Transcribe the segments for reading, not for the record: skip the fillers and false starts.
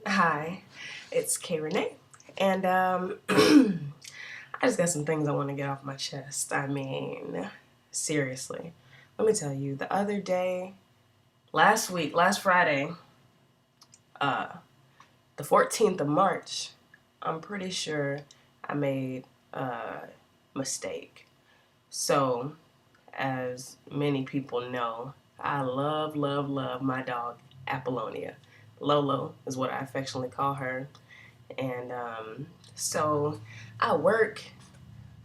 Hi, it's Renae, and I just got some things I want to get off my chest. I mean, seriously, let me tell you. The other day, last Friday, uh, the 14th of March, I'm pretty sure I made a mistake. So, as many people know, I love my dog Apollonia. Lolo is what I affectionately call her. And so I work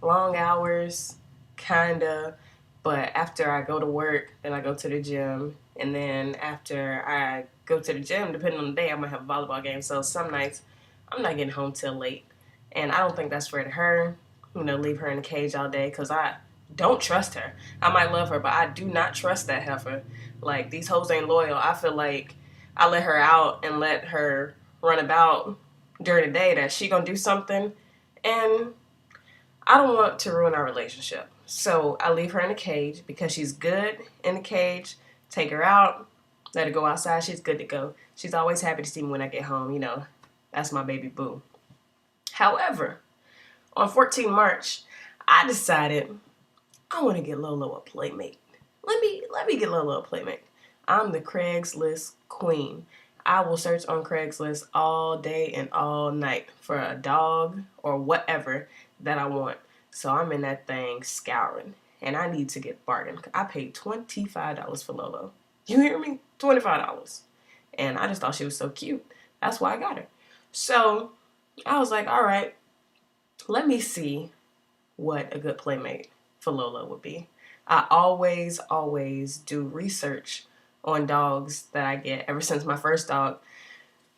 long hours, kinda, but after I go to work, then I go to the gym. And then after I go to the gym, depending on the day, I might have a volleyball game. So some nights I'm not getting home till late. And I don't think that's fair to her, leave her in the cage all day because I don't trust her. I might love her, but I do not trust that heifer. Like, these hoes ain't loyal. I feel like I let her out and let her run about during the day that she gonna do something, and I don't want to ruin our relationship. So I leave her in a cage because she's good in the cage. Take her out, let her go outside. She's good to go. She's always happy to see me when I get home. That's my baby boo. However, on 14 March, I decided I want to get Lolo a playmate. Let me get Lolo a playmate. I'm the Craigslist queen. I will search on Craigslist all day and all night for a dog or whatever that I want. So I'm in that thing scouring, and I need to get bargain. I paid $25 for Lolo. You hear me? $25. And I just thought she was so cute. That's why I got her. So I was like, all right, let me see what a good playmate for Lola would be. I always do research on dogs that I get ever since my first dog,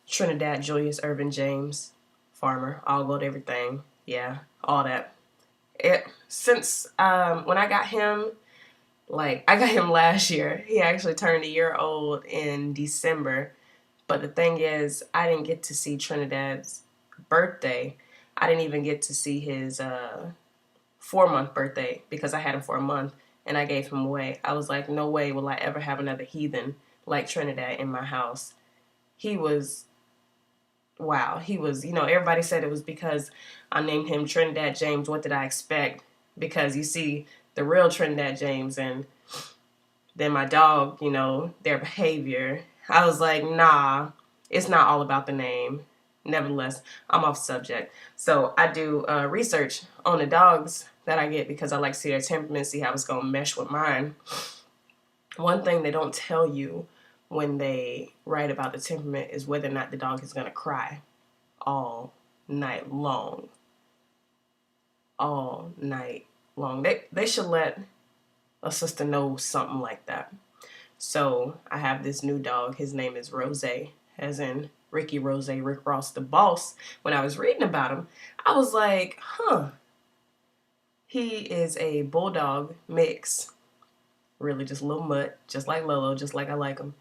Trinidad Julius Irvin James, farmer, all gold everything. Yeah, all that. Since when I got him, I got him last year. He actually turned a year old in December. But the thing is, I didn't get to see Trinidad's birthday. I didn't even get to see his 4-month birthday because I had him for a month and I gave him away. I was like, no way will I ever have another heathen like Trinidad in my house. He was, wow. He was, everybody said it was because I named him Trinidad James. What did I expect? Because you see the real Trinidad James and then my dog, their behavior. I was like, nah, it's not all about the name. Nevertheless, I'm off subject. So I do research on the dogs that I get because I like to see their temperament, see how it's going to mesh with mine. One thing they don't tell you when they write about the temperament is whether or not the dog is going to cry all night long. All night long. They should let a sister know something like that. So I have this new dog. His name is Rose, as in Ricky Rose, Rick Ross, the boss. When I was reading about him, I was like, he is a bulldog mix. Really just a little mutt, just like Lolo, just like I like him.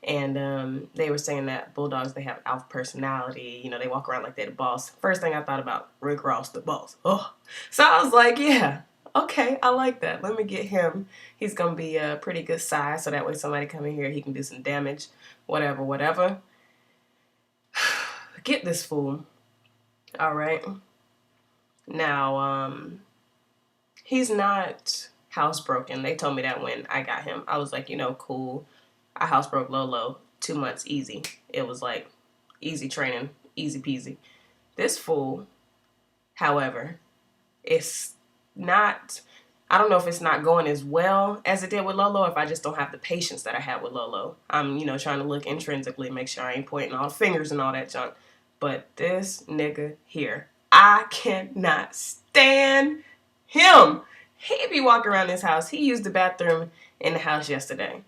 And they were saying that bulldogs, they have alpha personality. They walk around like they're the boss. First thing I thought about, Rick Ross, the boss. Oh, so I was like, yeah, okay, I like that. Let me get him. He's going to be a pretty good size, so that way somebody come in here, he can do some damage, whatever. Get this fool. All right. Now, he's not housebroken. They told me that when I got him. I was like, cool. I housebroke Lolo 2 months easy. It was like easy training, easy peasy. This fool, however, it's not, I don't know if it's not going as well as it did with Lolo, if I just don't have the patience that I had with Lolo. I'm, trying to look intrinsically, make sure I ain't pointing all the fingers and all that junk. But this nigga here, I cannot stand him. He be walking around this house. He used the bathroom in the house yesterday.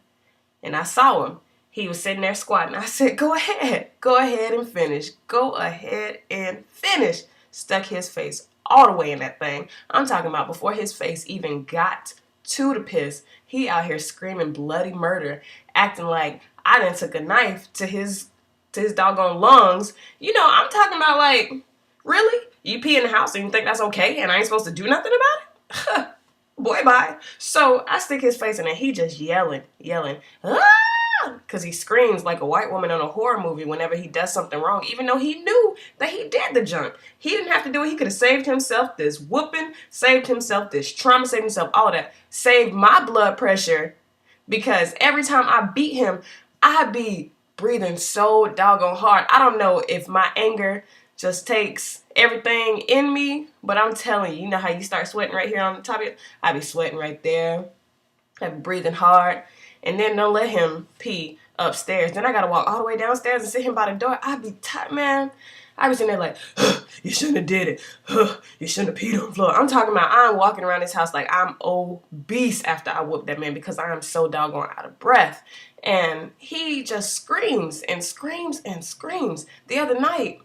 And I saw him. He was sitting there squatting. I said, go ahead and finish. Go ahead and finish. Stuck his face all the way in that thing. I'm talking about before his face even got to the piss, he out here screaming bloody murder, acting like I done took a knife to his doggone lungs. I'm talking about like, really? You pee in the house and you think that's okay and I ain't supposed to do nothing about it? Boy, bye. So I stick his face in and he just yelling. Ah! because he screams like a white woman in a horror movie whenever he does something wrong, even though he knew that he did the junk. He didn't have to do it. He could have saved himself this whooping, saved himself this trauma, saved himself all that, saved my blood pressure, because every time I beat him, I be breathing so doggone hard. I don't know if my anger just takes everything in me, but I'm telling you, you know how you start sweating right here on the top of it? I be sweating right there. I be breathing hard. And then don't let him pee upstairs. Then I gotta walk all the way downstairs and sit him by the door. I be tired, man. I be sitting there like, you shouldn't have did it. You shouldn't have peed on the floor. I'm talking about I'm walking around this house like I'm obese after I whoop that man because I am so doggone out of breath. And he just screams and screams and screams. The other night,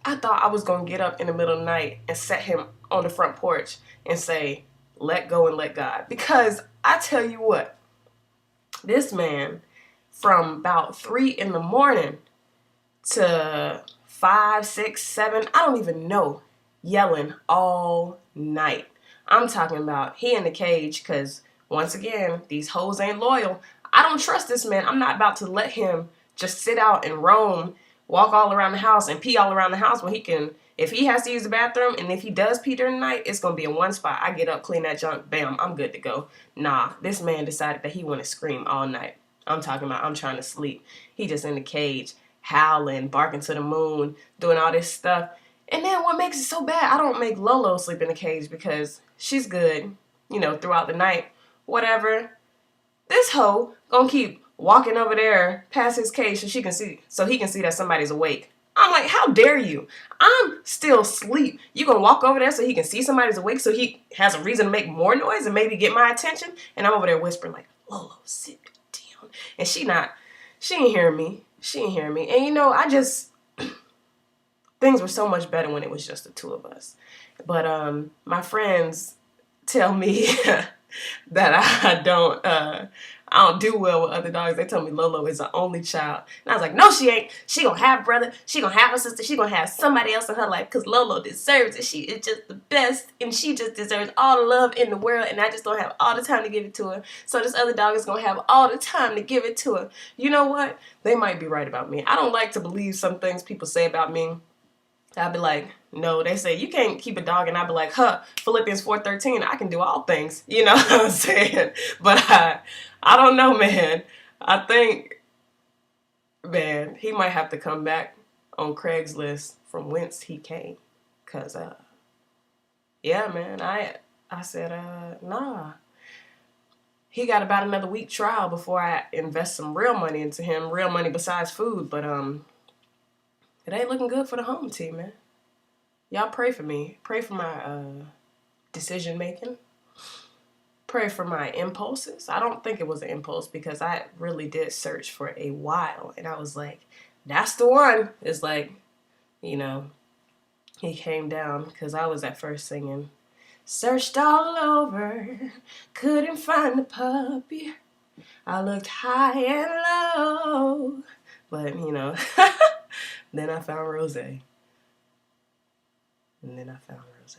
I thought I was going to get up in the middle of the night and set him on the front porch and say, let go and let God. Because I tell you what, this man from about 3 in the morning to 5, 6, 7, I don't even know, yelling all night. I'm talking about he in the cage because, once again, these hoes ain't loyal. I don't trust this man. I'm not about to let him just sit out and roam, walk all around the house and pee all around the house when he can. If he has to use the bathroom and if he does pee during the night, it's going to be in one spot. I get up, clean that junk, bam, I'm good to go. Nah, this man decided that he want to scream all night. I'm talking about I'm trying to sleep. He just in the cage, howling, barking to the moon, doing all this stuff. And then what makes it so bad, I don't make Lolo sleep in the cage because she's good, you know, throughout the night, whatever. This hoe gonna keep walking over there past his cage so he can see that somebody's awake. I'm like, how dare you? I'm still asleep. You gonna walk over there so he can see somebody's awake so he has a reason to make more noise and maybe get my attention? And I'm over there whispering like, Lolo, sit down. And she ain't hearing me. She ain't hearing me. And you know, things were so much better when it was just the two of us. But my friends tell me that I don't do well with other dogs. They tell me Lolo is an only child. And I was like, no, she ain't. She gonna have a brother. She gonna have a sister. She gonna have somebody else in her life because Lolo deserves it. She is just the best. And she just deserves all the love in the world. And I just don't have all the time to give it to her. So this other dog is gonna have all the time to give it to her. You know what? They might be right about me. I don't like to believe some things people say about me. I'd be like, no, they say you can't keep a dog, and I'd be like, Philippians 4:13, I can do all things, you know what I'm saying? But I don't know, man. I think, man, he might have to come back on Craigslist from whence he came, cause yeah, man, I said, nah. He got about another week trial before I invest some real money into him, real money besides food, but it ain't looking good for the home team, man. Y'all pray for me. Pray for my decision making. Pray for my impulses. I don't think it was an impulse because I really did search for a while. And I was like, that's the one. It's like, you know, he came down because I was at first singing, searched all over, couldn't find the puppy. I looked high and low. But, you know, then I found Rose. And then I found Rose.